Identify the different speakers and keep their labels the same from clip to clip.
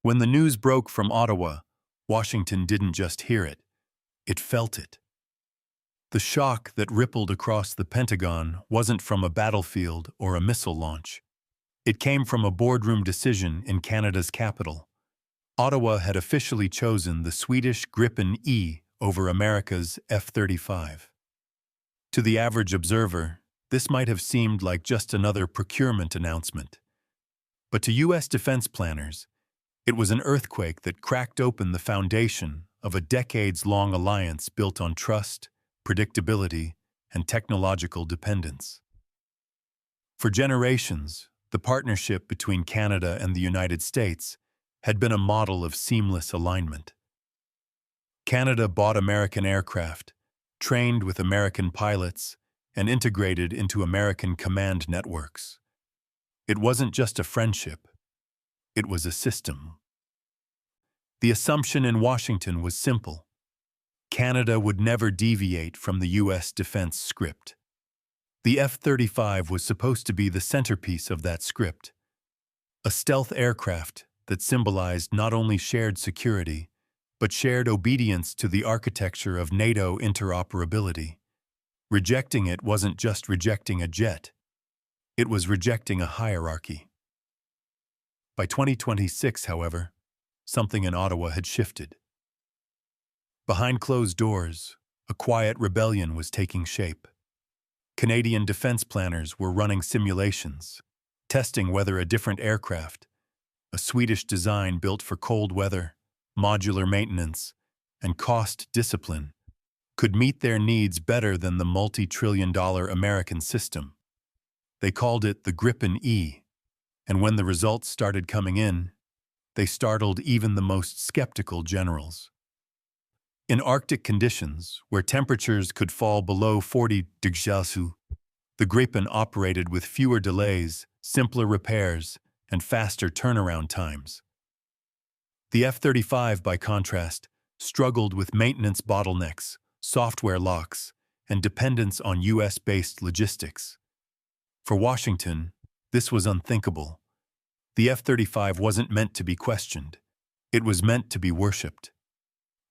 Speaker 1: When the news broke from Ottawa, Washington didn't just hear it, it felt it. The shock that rippled across the Pentagon wasn't from a battlefield or a missile launch. It came from a boardroom decision in Canada's capital. Ottawa had officially chosen the Swedish Gripen E over America's F-35. To the average observer, this might have seemed like just another procurement announcement. But to U.S. defense planners, it was an earthquake that cracked open the foundation of a decades-long alliance built on trust, predictability, and technological dependence. For generations, the partnership between Canada and the United States had been a model of seamless alignment. Canada bought American aircraft, trained with American pilots, and integrated into American command networks. It wasn't just a friendship, it was a system. The assumption in Washington was simple. Canada would never deviate from the U.S. defense script. The F-35 was supposed to be the centerpiece of that script, a stealth aircraft that symbolized not only shared security, but shared obedience to the architecture of NATO interoperability. Rejecting it wasn't just rejecting a jet, it was rejecting a hierarchy. By 2026, however, something in Ottawa had shifted. Behind closed doors, a quiet rebellion was taking shape. Canadian defense planners were running simulations, testing whether a different aircraft, a Swedish design built for cold weather, modular maintenance, and cost discipline, could meet their needs better than the multi-trillion-dollar American system. They called it the Gripen E, and when the results started coming in, they startled even the most skeptical generals. In Arctic conditions, where temperatures could fall below 40 degrees Celsius, the Gripen operated with fewer delays, simpler repairs, and faster turnaround times. The F-35, by contrast, struggled with maintenance bottlenecks, software locks, and dependence on U.S.-based logistics. For Washington, this was unthinkable. The F-35 wasn't meant to be questioned. It was meant to be worshipped.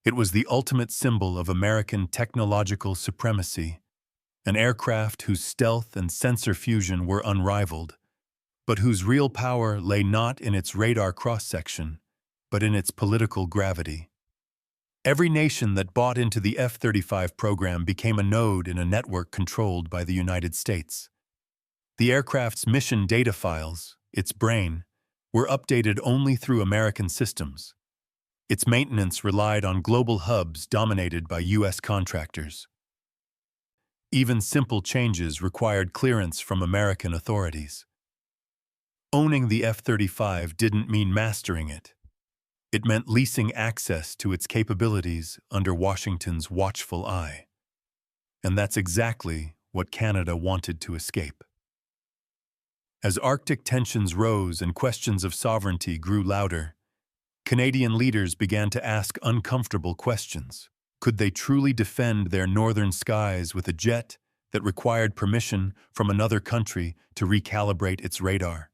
Speaker 1: It was the ultimate symbol of American technological supremacy, an aircraft whose stealth and sensor fusion were unrivaled, but whose real power lay not in its radar cross-section, but in its political gravity. Every nation that bought into the F-35 program became a node in a network controlled by the United States. The aircraft's mission data files, its brain, were updated only through American systems. Its maintenance relied on global hubs dominated by U.S. contractors. Even simple changes required clearance from American authorities. Owning the F-35 didn't mean mastering it. It meant leasing access to its capabilities under Washington's watchful eye. And that's exactly what Canada wanted to escape. As Arctic tensions rose and questions of sovereignty grew louder, Canadian leaders began to ask uncomfortable questions. Could they truly defend their northern skies with a jet that required permission from another country to recalibrate its radar?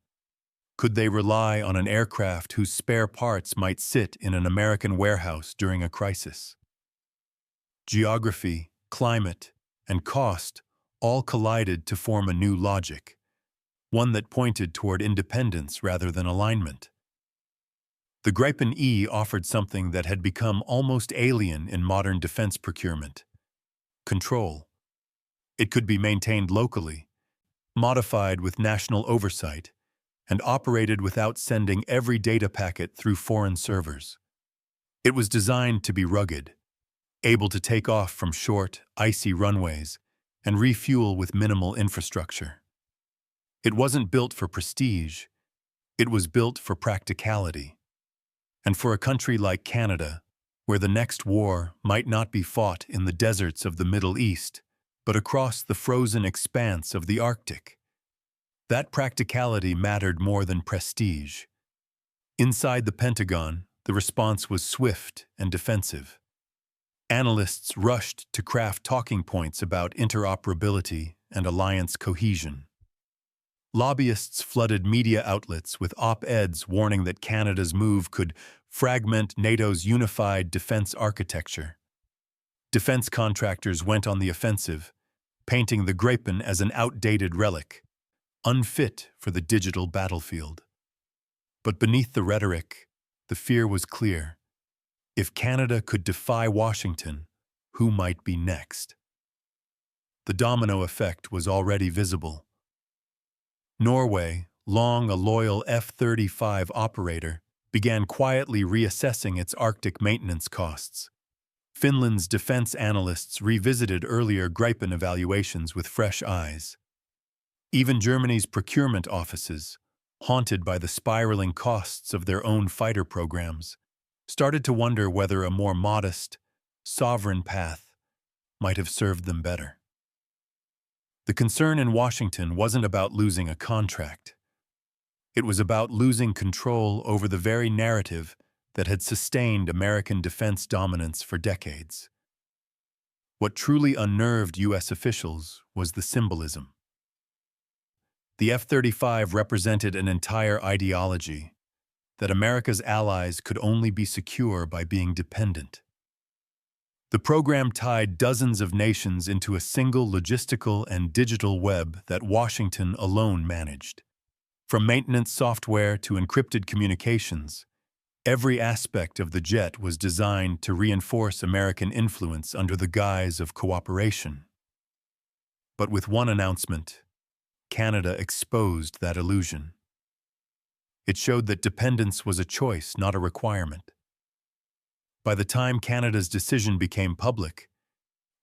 Speaker 1: Could they rely on an aircraft whose spare parts might sit in an American warehouse during a crisis? Geography, climate, and cost all collided to form a new logic, one that pointed toward independence rather than alignment. The Gripen E offered something that had become almost alien in modern defense procurement: control. It could be maintained locally, modified with national oversight, and operated without sending every data packet through foreign servers. It was designed to be rugged, able to take off from short, icy runways and refuel with minimal infrastructure. It wasn't built for prestige, it was built for practicality. And for a country like Canada, where the next war might not be fought in the deserts of the Middle East, but across the frozen expanse of the Arctic, that practicality mattered more than prestige. Inside the Pentagon, the response was swift and defensive. Analysts rushed to craft talking points about interoperability and alliance cohesion. Lobbyists flooded media outlets with op-eds warning that Canada's move could fragment NATO's unified defense architecture. Defense contractors went on the offensive, painting the Gripen as an outdated relic, unfit for the digital battlefield. But beneath the rhetoric, the fear was clear. If Canada could defy Washington, who might be next? The domino effect was already visible. Norway, long a loyal F-35 operator, began quietly reassessing its Arctic maintenance costs. Finland's defense analysts revisited earlier Gripen evaluations with fresh eyes. Even Germany's procurement offices, haunted by the spiraling costs of their own fighter programs, started to wonder whether a more modest, sovereign path might have served them better. The concern in Washington wasn't about losing a contract. It was about losing control over the very narrative that had sustained American defense dominance for decades. What truly unnerved U.S. officials was the symbolism. The F-35 represented an entire ideology that America's allies could only be secure by being dependent. The program tied dozens of nations into a single logistical and digital web that Washington alone managed. From maintenance software to encrypted communications, every aspect of the jet was designed to reinforce American influence under the guise of cooperation. But with one announcement, Canada exposed that illusion. It showed that dependence was a choice, not a requirement. By the time Canada's decision became public,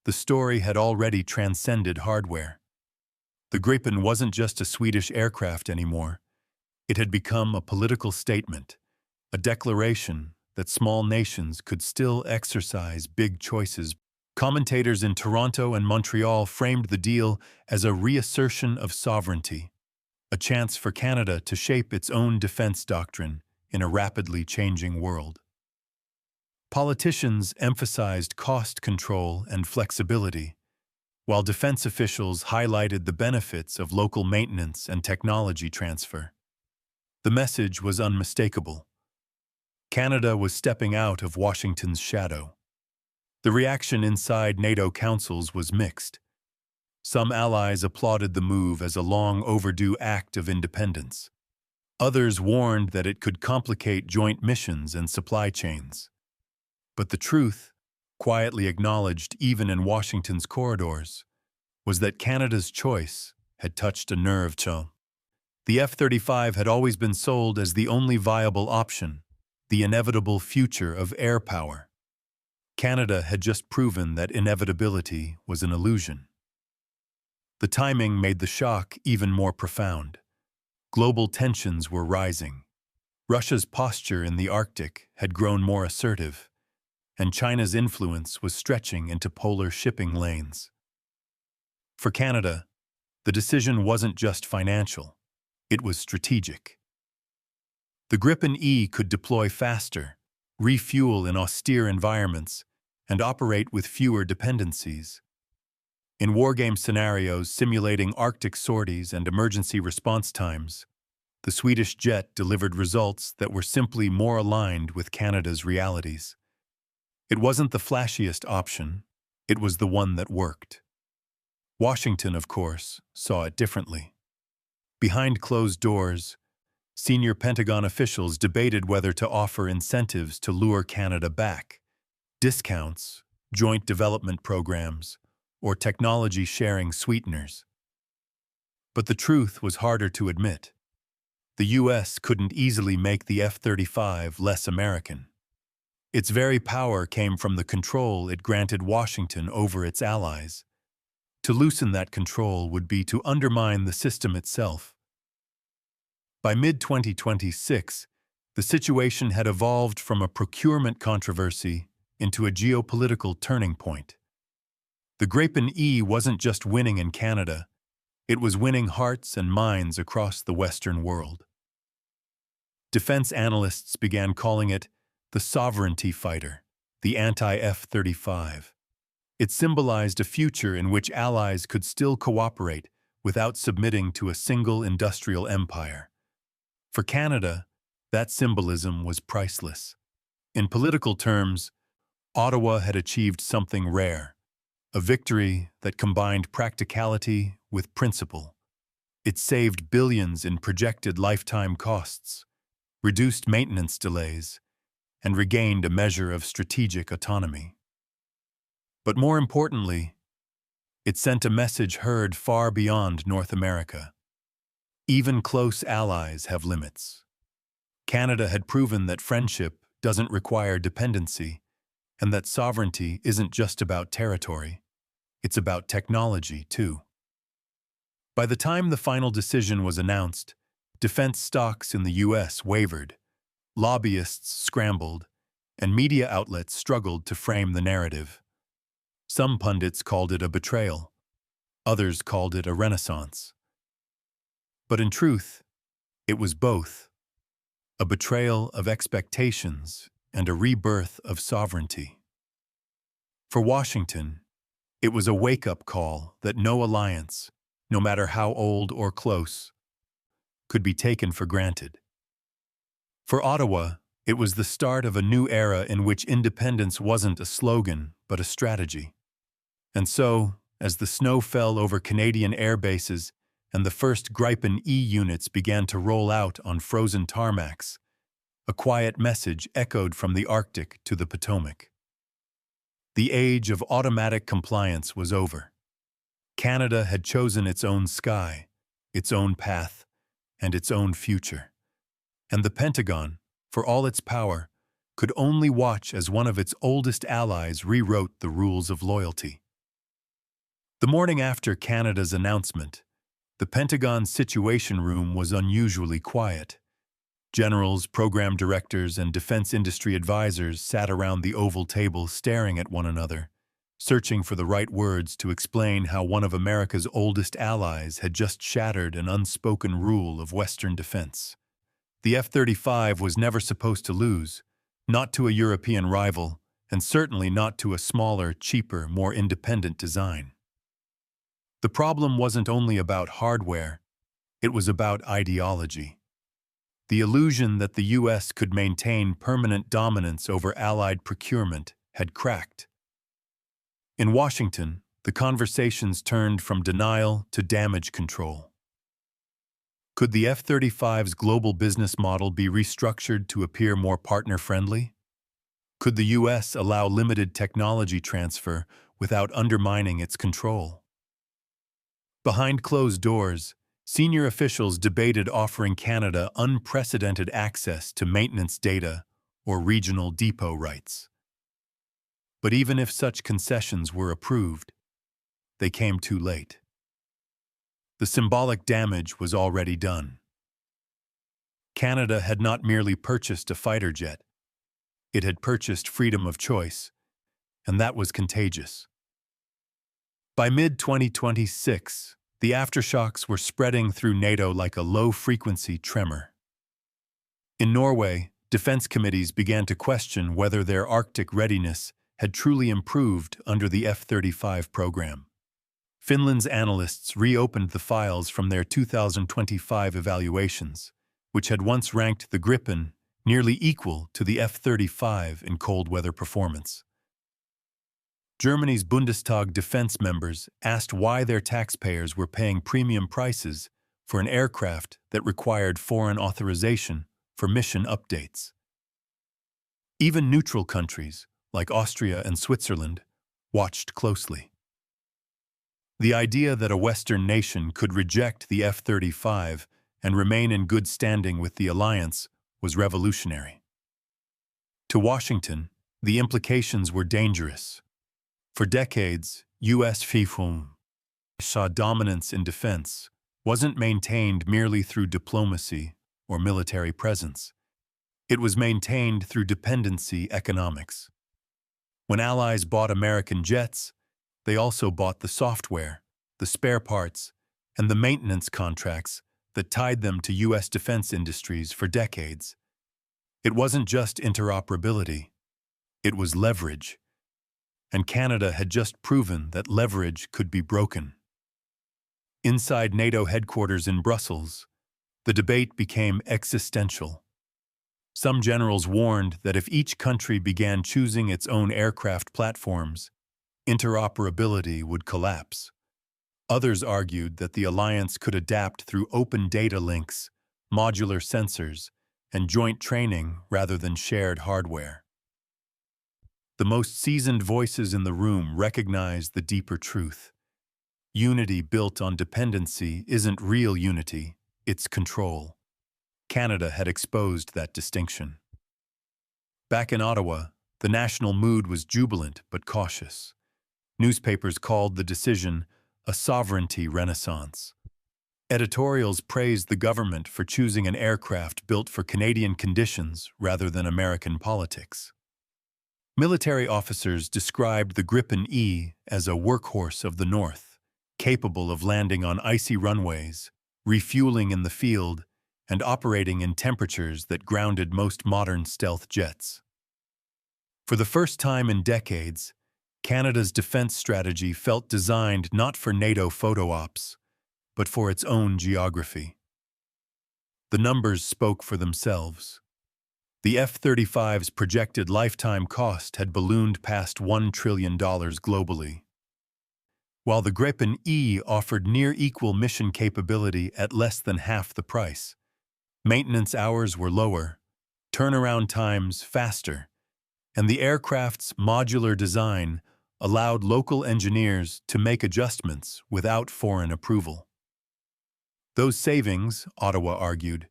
Speaker 1: the story had already transcended hardware. The Gripen wasn't just a Swedish aircraft anymore. It had become a political statement, a declaration that small nations could still exercise big choices. Commentators in Toronto and Montreal framed the deal as a reassertion of sovereignty, a chance for Canada to shape its own defense doctrine in a rapidly changing world. Politicians emphasized cost control and flexibility, while defense officials highlighted the benefits of local maintenance and technology transfer. The message was unmistakable. Canada was stepping out of Washington's shadow. The reaction inside NATO councils was mixed. Some allies applauded the move as a long overdue act of independence. Others warned that it could complicate joint missions and supply chains. But the truth, quietly acknowledged even in Washington's corridors, was that Canada's choice had touched a nerve. The F-35 had always been sold as the only viable option, the inevitable future of air power. Canada had just proven that inevitability was an illusion. The timing made the shock even more profound. Global tensions were rising. Russia's posture in the Arctic had grown more assertive, and China's influence was stretching into polar shipping lanes. For Canada, the decision wasn't just financial, it was strategic. The Gripen E could deploy faster, refuel in austere environments, and operate with fewer dependencies. In wargame scenarios simulating Arctic sorties and emergency response times, the Swedish jet delivered results that were simply more aligned with Canada's realities. It wasn't the flashiest option, it was the one that worked. Washington, of course, saw it differently. Behind closed doors, senior Pentagon officials debated whether to offer incentives to lure Canada back, discounts, joint development programs, or technology-sharing sweeteners. But the truth was harder to admit. The U.S. couldn't easily make the F-35 less American. Its very power came from the control it granted Washington over its allies. To loosen that control would be to undermine the system itself. By mid-2026, the situation had evolved from a procurement controversy into a geopolitical turning point. The Gripen E wasn't just winning in Canada, it was winning hearts and minds across the Western world. Defense analysts began calling it the sovereignty fighter, the anti-F-35. It symbolized a future in which allies could still cooperate without submitting to a single industrial empire. For Canada, that symbolism was priceless. In political terms, Ottawa had achieved something rare, a victory that combined practicality with principle. It saved billions in projected lifetime costs, reduced maintenance delays, and regained a measure of strategic autonomy. But more importantly, it sent a message heard far beyond North America. Even close allies have limits. Canada had proven that friendship doesn't require dependency, and that sovereignty isn't just about territory, it's about technology, too. By the time the final decision was announced, defense stocks in the U.S. wavered, lobbyists scrambled, and media outlets struggled to frame the narrative. Some pundits called it a betrayal, others called it a renaissance. But in truth, it was both, a betrayal of expectations and a rebirth of sovereignty. For Washington, it was a wake-up call that no alliance, no matter how old or close, could be taken for granted. For Ottawa, it was the start of a new era in which independence wasn't a slogan, but a strategy. And so, as the snow fell over Canadian air bases and the first Gripen E units began to roll out on frozen tarmacs, a quiet message echoed from the Arctic to the Potomac. The age of automatic compliance was over. Canada had chosen its own sky, its own path, and its own future. And the Pentagon, for all its power, could only watch as one of its oldest allies rewrote the rules of loyalty. The morning after Canada's announcement, the Pentagon's Situation Room was unusually quiet. Generals, program directors, and defense industry advisors sat around the oval table staring at one another, searching for the right words to explain how one of America's oldest allies had just shattered an unspoken rule of Western defense. The F-35 was never supposed to lose, not to a European rival, and certainly not to a smaller, cheaper, more independent design. The problem wasn't only about hardware, it was about ideology. The illusion that the U.S. could maintain permanent dominance over Allied procurement had cracked. In Washington, the conversations turned from denial to damage control. Could the F-35's global business model be restructured to appear more partner-friendly? Could the U.S. allow limited technology transfer without undermining its control? Behind closed doors, senior officials debated offering Canada unprecedented access to maintenance data or regional depot rights. But even if such concessions were approved, they came too late. The symbolic damage was already done. Canada had not merely purchased a fighter jet, it had purchased freedom of choice, and that was contagious. By mid-2026, the aftershocks were spreading through NATO like a low-frequency tremor. In Norway, defense committees began to question whether their Arctic readiness had truly improved under the F-35 program. Finland's analysts reopened the files from their 2025 evaluations, which had once ranked the Gripen nearly equal to the F-35 in cold weather performance. Germany's Bundestag defense members asked why their taxpayers were paying premium prices for an aircraft that required foreign authorization for mission updates. Even neutral countries, like Austria and Switzerland, watched closely. The idea that a Western nation could reject the F-35 and remain in good standing with the alliance was revolutionary. To Washington, the implications were dangerous. For decades, U.S. FIFOM saw dominance in defense wasn't maintained merely through diplomacy or military presence. It was maintained through dependency economics. When allies bought American jets, they also bought the software, the spare parts, and the maintenance contracts that tied them to U.S. defense industries for decades. It wasn't just interoperability, it was leverage. And Canada had just proven that leverage could be broken. Inside NATO headquarters in Brussels, the debate became existential. Some generals warned that if each country began choosing its own aircraft platforms, interoperability would collapse. Others argued that the alliance could adapt through open data links, modular sensors, and joint training rather than shared hardware. The most seasoned voices in the room recognized the deeper truth. Unity built on dependency isn't real unity, it's control. Canada had exposed that distinction. Back in Ottawa, the national mood was jubilant but cautious. Newspapers called the decision a sovereignty renaissance. Editorials praised the government for choosing an aircraft built for Canadian conditions rather than American politics. Military officers described the Gripen E as a workhorse of the North, capable of landing on icy runways, refueling in the field, and operating in temperatures that grounded most modern stealth jets. For the first time in decades, Canada's defense strategy felt designed not for NATO photo ops, but for its own geography. The numbers spoke for themselves. The F-35's projected lifetime cost had ballooned past $1 trillion globally, while the Gripen E offered near-equal mission capability at less than half the price. Maintenance hours were lower, turnaround times faster, and the aircraft's modular design allowed local engineers to make adjustments without foreign approval. Those savings, Ottawa argued,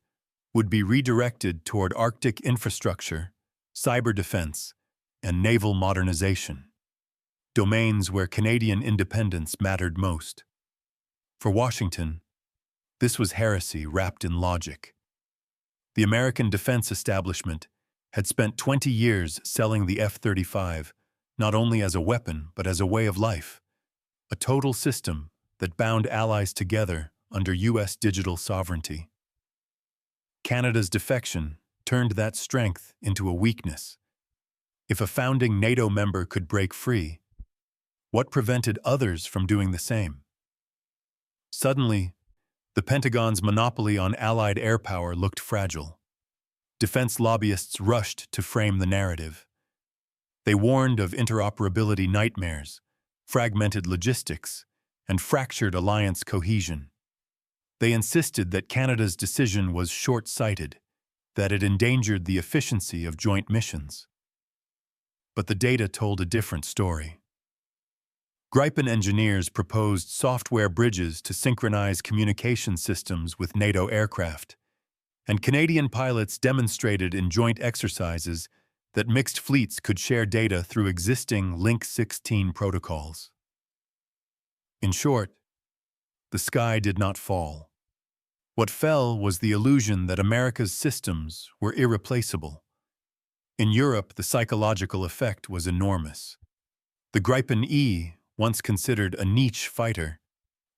Speaker 1: would be redirected toward Arctic infrastructure, cyber defense, and naval modernization, domains where Canadian independence mattered most. For Washington, this was heresy wrapped in logic. The American defense establishment had spent 20 years selling the F-35 not only as a weapon but as a way of life, a total system that bound allies together under U.S. digital sovereignty. Canada's defection turned that strength into a weakness. If a founding NATO member could break free, what prevented others from doing the same? Suddenly, the Pentagon's monopoly on Allied air power looked fragile. Defense lobbyists rushed to frame the narrative. They warned of interoperability nightmares, fragmented logistics, and fractured alliance cohesion. They insisted that Canada's decision was short-sighted, that it endangered the efficiency of joint missions. But the data told a different story. Gripen engineers proposed software bridges to synchronize communication systems with NATO aircraft, and Canadian pilots demonstrated in joint exercises that mixed fleets could share data through existing Link 16 protocols. In short, the sky did not fall. What fell was the illusion that America's systems were irreplaceable. In Europe, the psychological effect was enormous. The Gripen E, once considered a niche fighter,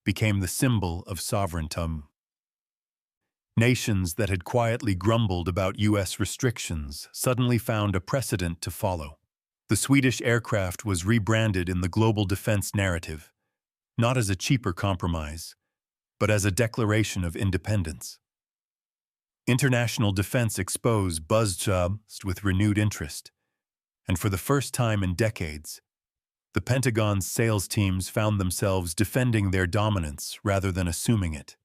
Speaker 1: became the symbol of sovereignty. Nations that had quietly grumbled about U.S. restrictions suddenly found a precedent to follow. The Swedish aircraft was rebranded in the global defense narrative, not as a cheaper compromise, but as a declaration of independence. International defense exposed buzzed with renewed interest, and for the first time in decades, the Pentagon's sales teams found themselves defending their dominance rather than assuming it.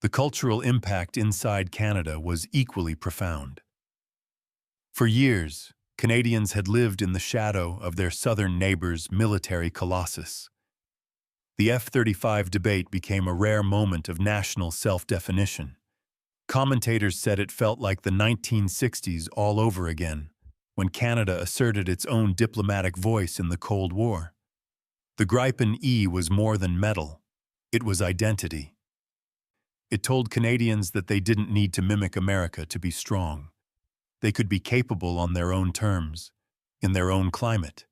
Speaker 1: The cultural impact inside Canada was equally profound. For years, Canadians had lived in the shadow of their southern neighbor's military colossus. The F-35 debate became a rare moment of national self-definition. Commentators said it felt like the 1960s all over again, when Canada asserted its own diplomatic voice in the Cold War. The Gripen E was more than metal. It was identity. It told Canadians that they didn't need to mimic America to be strong. They could be capable on their own terms, in their own climate,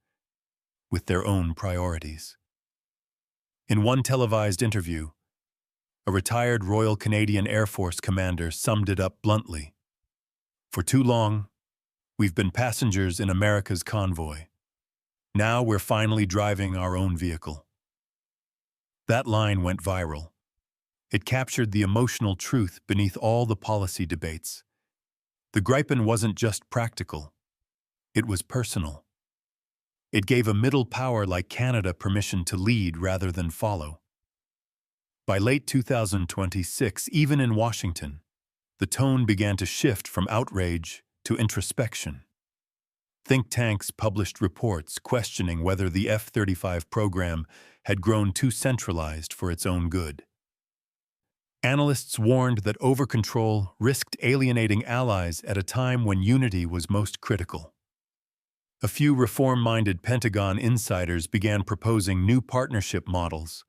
Speaker 1: with their own priorities. In one televised interview, a retired Royal Canadian Air Force commander summed it up bluntly. For too long, we've been passengers in America's convoy. Now we're finally driving our own vehicle. That line went viral, It captured the emotional truth beneath all the policy debates. The Gripen wasn't just practical. It was personal. It gave a middle power like Canada permission to lead rather than follow. By late 2026, even in Washington, the tone began to shift from outrage to introspection. Think tanks published reports questioning whether the F-35 program had grown too centralized for its own good. Analysts warned that over-control risked alienating allies at a time when unity was most critical. A few reform-minded Pentagon insiders began proposing new partnership models,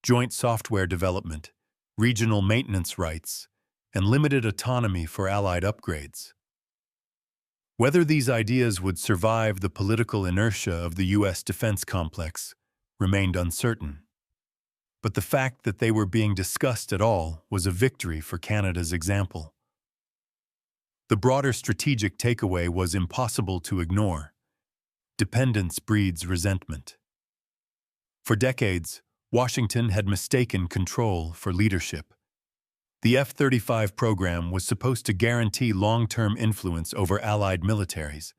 Speaker 1: joint software development, regional maintenance rights, and limited autonomy for allied upgrades. Whether these ideas would survive the political inertia of the U.S. defense complex remained uncertain. But the fact that they were being discussed at all was a victory for Canada's example. The broader strategic takeaway was impossible to ignore. Dependence breeds resentment. For decades, Washington had mistaken control for leadership. The F-35 program was supposed to guarantee long-term influence over Allied militaries.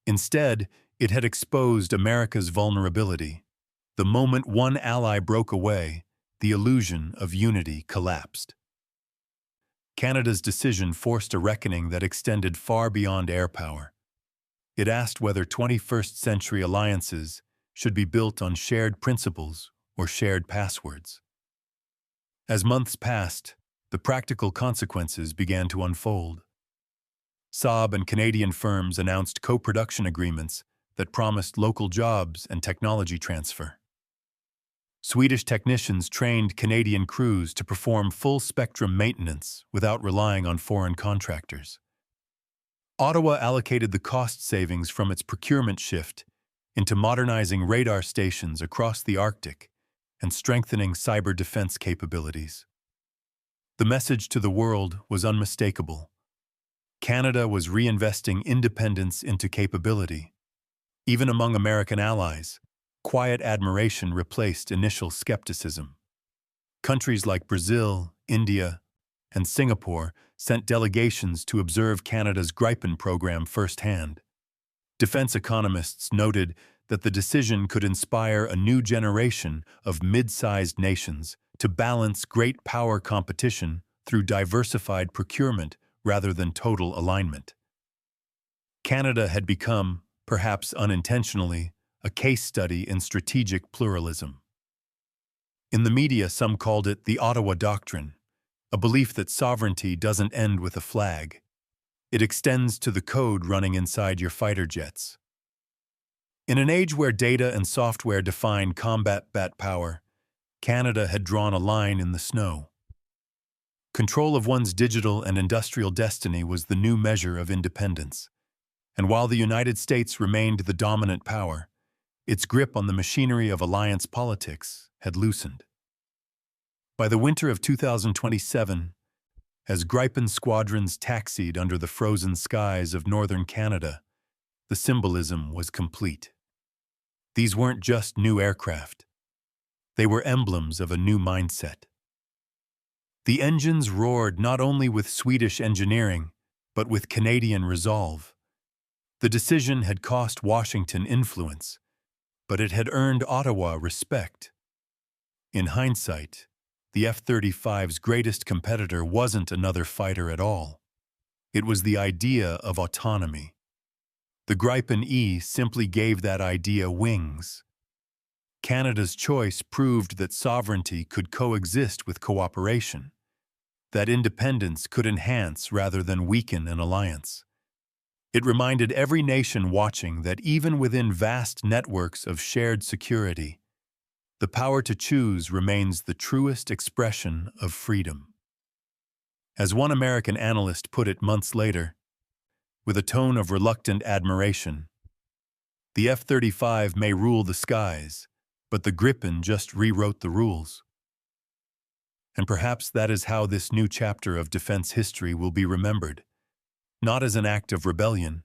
Speaker 1: Instead, it had exposed America's vulnerability. The moment one ally broke away, the illusion of unity collapsed. Canada's decision forced a reckoning that extended far beyond air power. It asked whether 21st-century alliances should be built on shared principles or shared passwords. As months passed, the practical consequences began to unfold. Saab and Canadian firms announced co-production agreements that promised local jobs and technology transfer. Swedish technicians trained Canadian crews to perform full-spectrum maintenance without relying on foreign contractors. Ottawa allocated the cost savings from its procurement shift into modernizing radar stations across the Arctic and strengthening cyber defense capabilities. The message to the world was unmistakable. Canada was reinvesting independence into capability. Even among American allies, quiet admiration replaced initial skepticism. Countries like Brazil, India, and Singapore sent delegations to observe Canada's Gripen program firsthand. Defense economists noted that the decision could inspire a new generation of mid-sized nations to balance great power competition through diversified procurement rather than total alignment. Canada had become, perhaps unintentionally, a case study in strategic pluralism. In the media, some called it the Ottawa Doctrine, a belief that sovereignty doesn't end with a flag. It extends to the code running inside your fighter jets. In an age where data and software define combat power, Canada had drawn a line in the snow. Control of one's digital and industrial destiny was the new measure of independence. And while the United States remained the dominant power, its grip on the machinery of alliance politics had loosened. By the winter of 2027, as Gripen squadrons taxied under the frozen skies of northern Canada, the symbolism was complete. These weren't just new aircraft. They were emblems of a new mindset. The engines roared not only with Swedish engineering, but with Canadian resolve. The decision had cost Washington influence, but it had earned Ottawa respect. In hindsight, the F-35's greatest competitor wasn't another fighter at all. It was the idea of autonomy. The Gripen E simply gave that idea wings. Canada's choice proved that sovereignty could coexist with cooperation, that independence could enhance rather than weaken an alliance. It reminded every nation watching that even within vast networks of shared security, the power to choose remains the truest expression of freedom. As one American analyst put it months later, with a tone of reluctant admiration, the F-35 may rule the skies, but the Gripen just rewrote the rules. And perhaps that is how this new chapter of defense history will be remembered, not as an act of rebellion,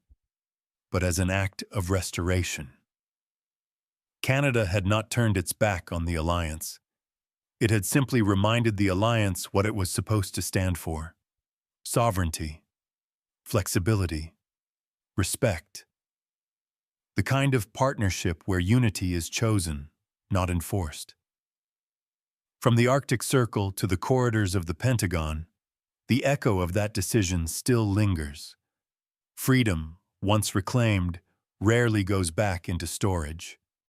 Speaker 1: but as an act of restoration. Canada had not turned its back on the alliance. It had simply reminded the alliance what it was supposed to stand for: sovereignty, flexibility, respect. The kind of partnership where unity is chosen, not enforced. From the Arctic Circle to the corridors of the Pentagon, the echo of that decision still lingers. Freedom, once reclaimed, rarely goes back into storage.